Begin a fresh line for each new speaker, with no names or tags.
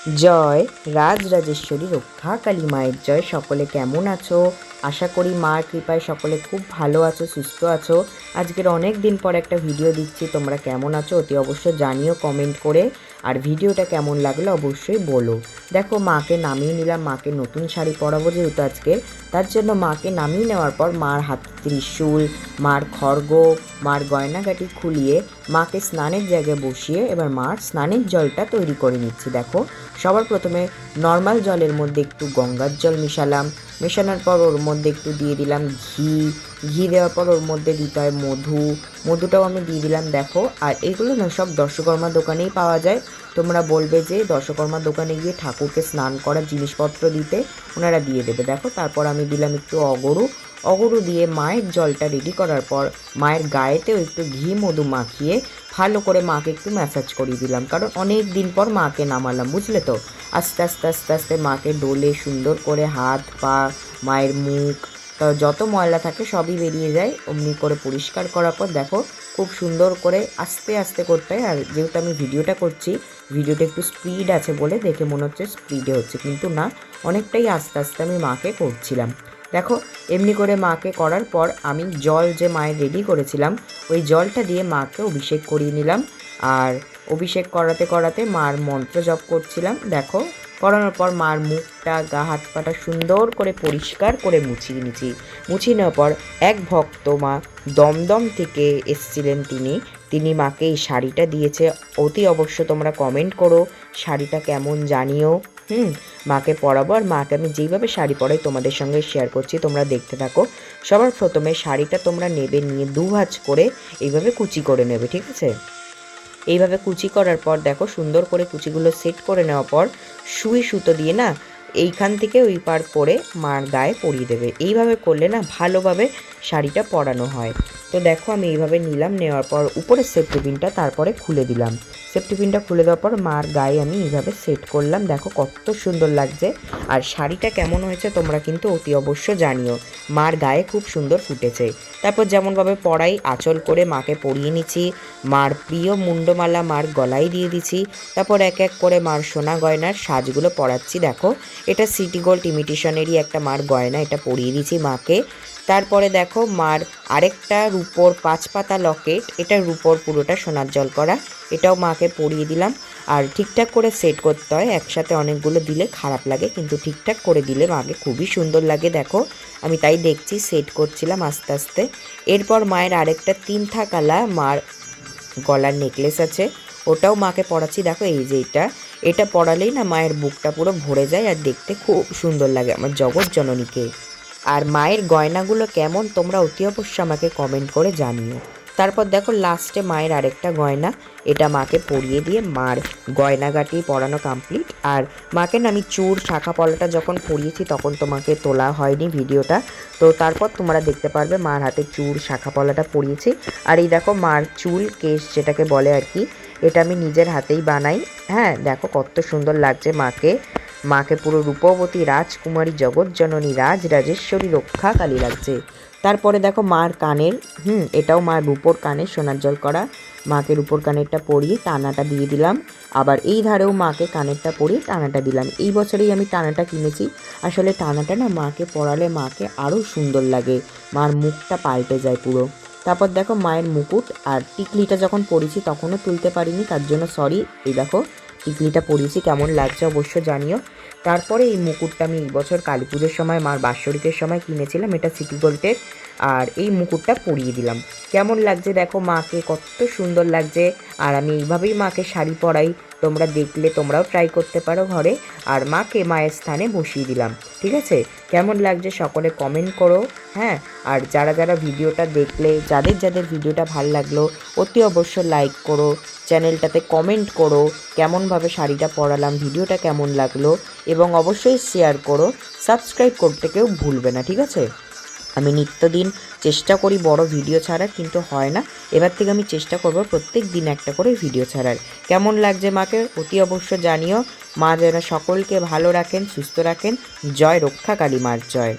জয় রাজরাজেশ্বরী রক্ষা কালী মায়ের জয়। সকলে কেমন আছো? আশা করি মার কৃপায় সকলে খুব ভালো আছো, সুস্থ আছো। আজকের অনেক দিন পর একটা ভিডিও দিচ্ছি, তোমরা কেমন আছো অতি অবশ্যই জানিও কমেন্ট করে। আর ভিডিওটা কেমন লাগলো অবশ্যই বলো। দেখো মাকে নামিয়ে নিলাম, মাকে নতুন শাড়ি পরাবো যেহেতু আজকে, তার জন্য মাকে নামিয়ে নেওয়ার পর মার হাতে ত্রিশূল, মার খড়গ, মার গয়নাগাটি খুলিয়ে মাকে স্নানের জায়গায় বসিয়ে এবার মার স্নানের জলটা তৈরি করে নিচ্ছি। দেখো সবার প্রথমে নর্মাল জলের মধ্যে একটু গঙ্গার জল মেশালাম, মেশানোর পর ওর মধ্যে একটু দিয়ে দিলাম ঘি দেওয়ার পর ওর মধ্যে দিতে হয় মধুটাও আমি দিয়ে দিলাম। দেখো আর এগুলো না সব দশকর্মা দোকানেই পাওয়া যায়। তোমরা বলবে যে দশকর্মা দোকানে গিয়ে ঠাকুরকে স্নান করার জিনিসপত্র দিতে, ওনারা দিয়ে দেবে। দেখো তারপর আমি দিলাম একটু অগরু দিয়ে মায়ের জলটা রেডি করার পর মায়ের গায়েতেও একটু ঘি মধু মাখিয়ে ভালো করে মাকে একটু ম্যাসাজ করিয়ে দিলাম, কারণ অনেক দিন পর মাকে নামালাম, বুঝলে তো। আস্তে আস্তে আস্তে আস্তে মাকে ডোলে সুন্দর করে হাত পা, মায়ের মুখ, তো যত ময়লা থাকে সবই বেরিয়ে যায়। অমনি করে পরিষ্কার করার পর দেখো খুব সুন্দর করে আস্তে আস্তে করতে হয়। আর যেহেতু আমি ভিডিওটা করছি, ভিডিওটা একটু স্পিড আছে বলে দেখে মনে হচ্ছে স্পিডে হচ্ছে, কিন্তু না, অনেকটাই আস্তে আস্তে আমি মাকে করছিলাম। দেখো এমনি করে মাকে করার পর আমি জল যে মায়ের রেডি করেছিলাম ওই জলটা দিয়ে মাকে অভিষেক করিয়ে নিলাম। আর অভিষেক করাতে করাতে মার মন্ত্র জপ করছিলাম। দেখো করানোর পর মার মুখটা, গা হাত পাটা সুন্দর করে পরিষ্কার করে মুছিয়ে নেওয়ার পর এক ভক্ত মা দমদম থেকে এসছিলেন, তিনি মাকে এই শাড়িটা দিয়েছে। অতি অবশ্য তোমরা কমেন্ট করো শাড়িটা কেমন জানিও। মাকে পরাবো, আর মাকে আমি যেইভাবে শাড়ি পরাই তোমাদের সঙ্গে শেয়ার করছি, তোমরা দেখতে থাকো। সবার প্রথমে শাড়িটা তোমরা নেবে, নিয়ে দু ভাঁজ করে এইভাবে কুচি করে নেবে, ঠিক আছে। এইভাবে কুচি করার পর দেখো সুন্দর করে কুচিগুলো সেট করে নেওয়ার পর সুই সুতো দিয়ে না এইখান থেকে ওই পার করে মার গায়ে পরিয়ে দেবে। এইভাবে করলে না ভালোভাবে শাড়িটা পরানো হয়। তো দেখো আমি এইভাবে নিলাম, নেওয়ার পর উপরে সেফটি পিনটা তারপরে খুলে দিলাম। সেফটি পিনটা খুলে দেওয়ার পর মার গায়ে আমি এইভাবে সেট করলাম। দেখো কত সুন্দর লাগছে। আর শাড়িটা কেমন হয়েছে তোমরা কিন্তু অতি অবশ্য জানিও। মার গায়ে খুব সুন্দর ফুটেছে। তারপর যেমনভাবে পরাই আঁচল করে মাকে পরিয়ে নিচ্ছি। মার প্রিয় মুন্ডমালা মার গলায় দিয়ে দিচ্ছি। তারপর এক এক করে মার সোনা গয়নার সাজগুলো পরাচ্ছি। দেখো এটা সিটি গোল্ড ইমিটেশনেরই একটা মার গয়না, এটা পরিয়ে দিচ্ছি মাকে। তারপরে দেখো মার আরেকটা রূপোর 5 পাতা লকেট, এটা রূপোর পুরোটা সোনার জল করা, এটাও মাকে পরিয়ে দিলাম। আর ঠিকঠাক করে সেট করতে হয়, একসাথে অনেকগুলো দিলে খারাপ লাগে, কিন্তু ঠিকঠাক করে দিলে মাকে খুবই সুন্দর লাগে। দেখো আমি তাই দেখছি, সেট করছিলাম আস্তে আস্তে। এরপর মায়ের আরেকটা 3 থাকালা মার গলার নেকলেস আছে, ওটাও মাকে পরাচ্ছি। দেখো এই যে এটা পরালেই না মায়ের বুকটা পুরো ভরে যায় আর দেখতে খুব সুন্দর লাগে আমার জগৎ জননীকে। আর মায়ের গয়নাগুলো কেমন তোমরা অতি অবশ্যই আমাকে কমেন্ট করে জানিও। তারপর দেখো লাস্টে মায়ের আরেকটা গয়না, এটা মাকে পরিয়ে দিয়ে মার গয়নাগাটি পরানো কমপ্লিট। আর মাকে না আমি চূড় শাখা পলাটা যখন পরিয়েছি তখন তোমাকে তোলা হয়নি ভিডিওটা, তো তারপর তোমরা দেখতে পারবে মার হাতে চূড় শাখা পলাটা পরিয়েছি। আর এই দেখো মার চুল কেশ যেটাকে বলে আর কি, এটা আমি নিজের হাতেই বানাই। হ্যাঁ দেখো কত সুন্দর লাগছে মাকে পুরো রূপবতী রাজকুমারী জগৎ জননী রাজরাজেশ্বরী রক্ষা কালী লাগছে। তারপরে দেখো মার কানের, এটাও মার রূপোর কানের সোনার জল করা, মাকে রূপোর কানেরটা পরিয়ে টানাটা দিয়ে দিলাম। আবার এই ধারেও মাকে কানেরটা পরিয়ে টানাটা দিলাম। এই বছরেই আমি টানাটা কিনেছি। আসলে টানাটা না মাকে পরালে মাকে আরও সুন্দর লাগে, মার মুখটা পাল্টে যায় পুরো। তারপর দেখো মায়ের মুকুট আর টিকলিটা যখন পরিয়েছি তখনও তুলতে পারিনি, তার জন্য সরি। এই দেখো টিকলিটা পরিয়েছি, কেমন লাগছে অবশ্য জানিও। তারপরে এই মুকুটটা আমি এই বছর কালী পুজোর সময় মার বাৎসরিকের সময় কিনেছিলাম, এটা সিটি গোল্ডের। আর এই মুকুটটা পরিয়ে দিলাম, কেমন লাগছে দেখো মাকে কত সুন্দর লাগছে। আর আমি এইভাবেই মাকে শাড়ি পরাই, তোমরা দেখলে তোমরাও ট্রাই করতে পারো ঘরে। আর মাকে মায়ের স্থানে বসিয়ে দিলাম, ঠিক আছে। কেমন লাগছে সকলে কমেন্ট করো। হ্যাঁ, আর যারা যারা ভিডিওটা দেখলে, যাদের ভিডিওটা ভালো লাগলো অতি অবশ্য লাইক করো, চ্যানেলটাতে কমেন্ট করো কেমনভাবে শাড়িটা পরালাম, ভিডিওটা কেমন লাগলো, এবং অবশ্যই শেয়ার করো। সাবস্ক্রাইব করতে কেউ ভুলবে না, ঠিক আছে। আমি নিত্যদিন চেষ্টা করি বড় ভিডিও ছাড়ার, কিন্তু হয় না। এবার থেকে আমি চেষ্টা করব প্রত্যেক দিন একটা করে ভিডিও ছাড়ার। কেমন লাগছে মাকে অতি অবশ্য জানিও। মা যেন সকলকে ভালো রাখেন, সুস্থ রাখেন। জয় রক্ষা কালী মার জয়।